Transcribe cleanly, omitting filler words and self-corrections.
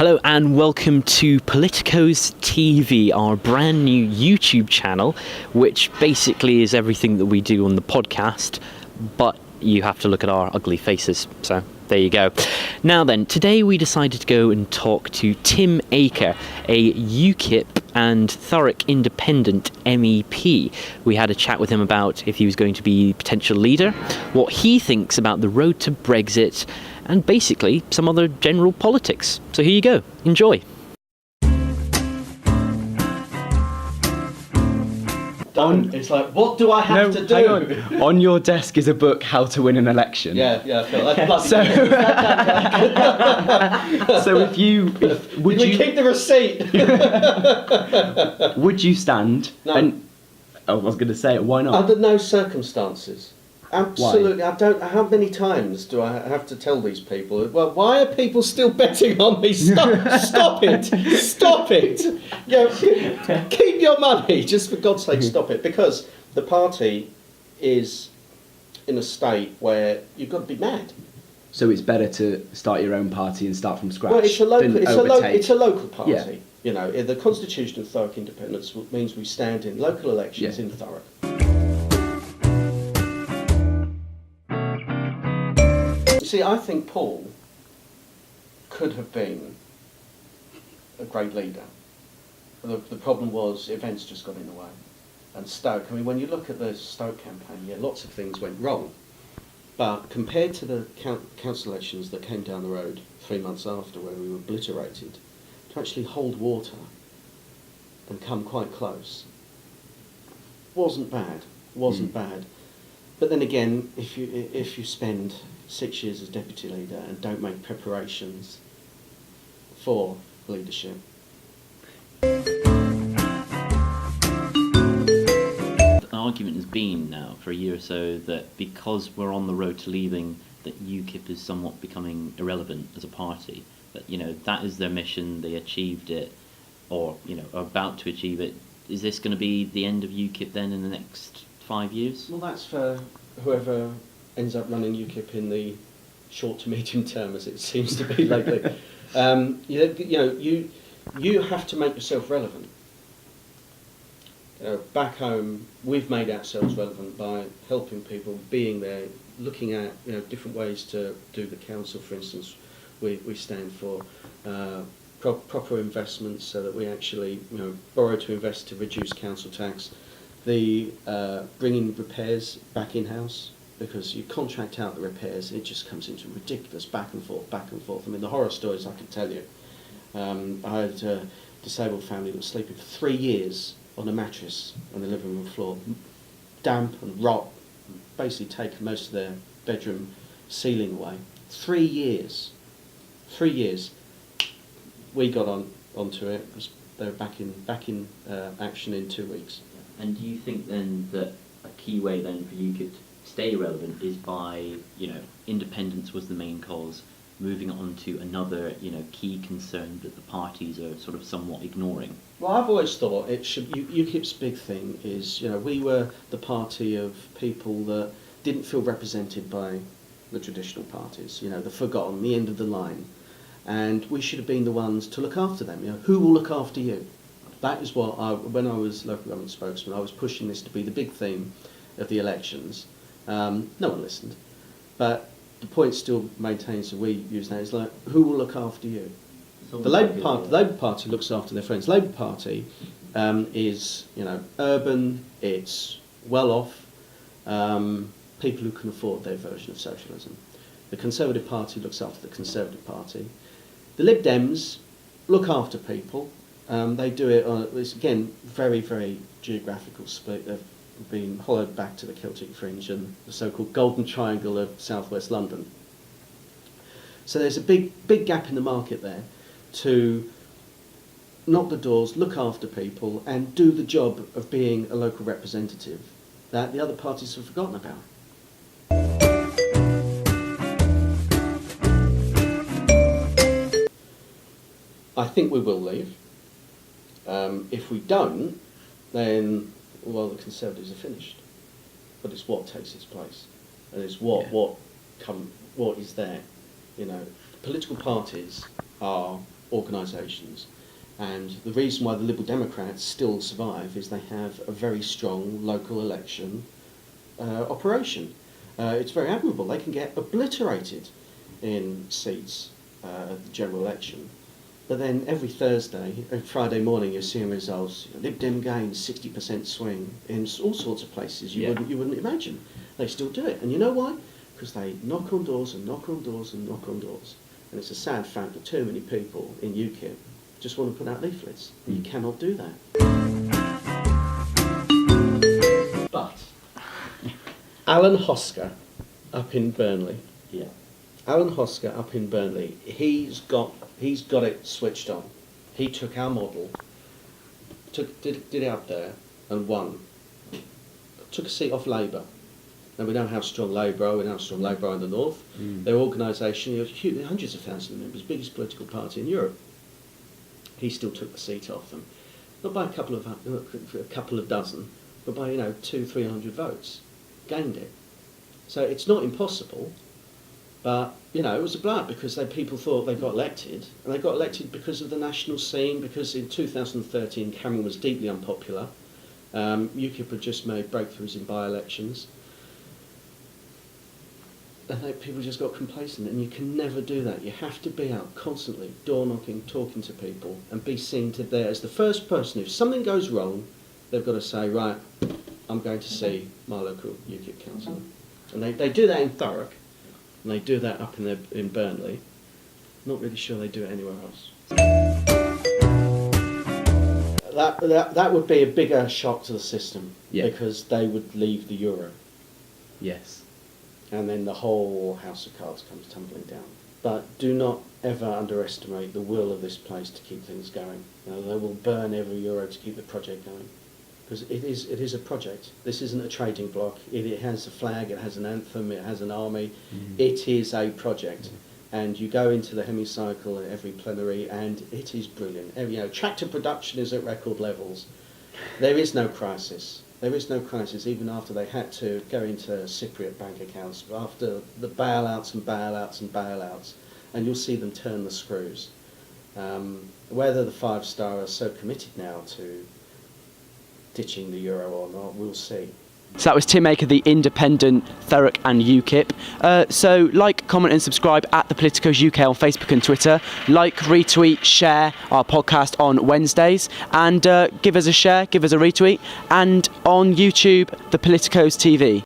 Hello and welcome to Politicos TV, our brand new YouTube channel, which basically is everything that we do on the podcast, but you have to look at our ugly faces, so there you go. Now then, today we decided to go and talk to Tim Aker, a UKIP and Thurrock Independent MEP. We had a chat with him about if he was going to be potential leader, what he thinks about the road to Brexit, and basically some other general politics. So here you go, enjoy. It's like, what do I have to do? Hang on your desk is a book, How to Win an Election. I feel like So would you keep the receipt? would you stand? No. And I was going to say it. Why not? Under no circumstances. Absolutely. I don't. How many times do I have to tell these people? Well, why are people still betting on me? Stop it! Stop it! Keep your money. Just for God's sake, stop it. Because the party is in a state where you've got to be mad. So it's better to start your own party and start from scratch. Well, it's a local. It's a local party. Yeah. You know, the Constitution of Thurrock Independence means we stand in local elections in Thurrock. See, I think Paul could have been a great leader. The problem was events just got in the way. And Stoke, I mean, when you look at the Stoke campaign, lots of things went wrong. But compared to the council elections that came down the road 3 months after, where we were obliterated, to actually hold water and come quite close wasn't bad. Bad. But then again, if you spend 6 years as deputy leader and don't make preparations for leadership. The argument has been now for a year or so that because we're on the road to leaving, that UKIP is somewhat becoming irrelevant as a party. That, that is their mission, they achieved it, or, are about to achieve it. Is this going to be the end of UKIP then in the next 5 years? Well, that's for whoever ends up running UKIP in the short to medium term, as it seems to be lately. You have to make yourself relevant. Back home, we've made ourselves relevant by helping people, being there, looking at different ways to do the council. For instance, we stand for proper investments, so that we actually borrow to invest to reduce council tax. The bringing repairs back in-house, because you contract out the repairs, it just comes into ridiculous back and forth. I mean, the horror stories I could tell you. I had a disabled family that was sleeping for 3 years on a mattress on the living room floor, damp and rot, basically taken most of their bedroom ceiling away. 3 years. 3 years. We got onto it, because they were back in action in 2 weeks. And do you think then that a key way then for UKIP to stay relevant is by, independence was the main cause, moving on to another, key concern that the parties are sort of somewhat ignoring? Well, I've always thought UKIP's big thing is, we were the party of people that didn't feel represented by the traditional parties, the forgotten, the end of the line. And we should have been the ones to look after them. Who will look after you? That is what when I was local government spokesman, I was pushing this to be the big theme of the elections. No one listened. But the point still maintains that we use now is like, who will look after you? The Labour Party looks after their friends. Labour Party is urban, it's well off, people who can afford their version of socialism. The Conservative Party looks after the Conservative Party. The Lib Dems look after people. They do it on, it's again, very, very geographical split. They've been hollowed back to the Celtic fringe and the so-called Golden Triangle of southwest London. So there's a big gap in the market there to knock the doors, look after people, and do the job of being a local representative that the other parties have forgotten about. I think we will leave. If we don't, then, the Conservatives are finished. But it's what takes its place, and it's what is there. Political parties are organisations. And the reason why the Liberal Democrats still survive is they have a very strong local election operation. It's very admirable. They can get obliterated in seats at the general election. But then every Thursday and Friday morning you're seeing results. Lib Dem gains 60% swing in all sorts of places you wouldn't imagine. They still do it. And you know why? Because they knock on doors and knock on doors and knock on doors. And it's a sad fact that too many people in UKIP just want to put out leaflets. And you cannot do that. But Alan Hosker up in Burnley. Yeah. Alan Hosker up in Burnley, he's got it switched on. He took our model, did it up there and won. Took a seat off Labour. Now we know how strong Labour are, we know how strong Labour are in the north. Their organisation, hundreds of thousands of members, biggest political party in Europe. He still took the seat off them. Not by a couple of dozen, but by 200-300 votes. Gained it. So it's not impossible. But, it was a blow because people thought they got elected, and they got elected because of the national scene, because in 2013 Cameron was deeply unpopular. UKIP had just made breakthroughs in by-elections. And people just got complacent, and you can never do that. You have to be out constantly, door-knocking, talking to people, and be seen to there as the first person. If something goes wrong, they've got to say, right, I'm going to see my local UKIP councillor. And they do that in Thurrock. And they do that up in Burnley. Not really sure they do it anywhere else. That would be a bigger shock to the system, because they would leave the euro. Yes. And then the whole house of cards comes tumbling down. But do not ever underestimate the will of this place to keep things going. They will burn every euro to keep the project going. Because it is a project. This isn't a trading block. It has a flag, it has an anthem, it has an army. It is a project. And you go into the hemicycle at every plenary and it is brilliant. Tractor production is at record levels. There is no crisis. There is no crisis even after they had to go into Cypriot bank accounts, after the bailouts and bailouts and bailouts. And you'll see them turn the screws. Whether the Five Star are so committed now to ditching the euro or not, we'll see. So that was Tim Aker, the Independent, Thurrock and UKIP. So like, comment and subscribe at the Politicos UK on Facebook and Twitter. Like, retweet, share our podcast on Wednesdays, and give us a share, give us a retweet, and on YouTube, the Politicos TV.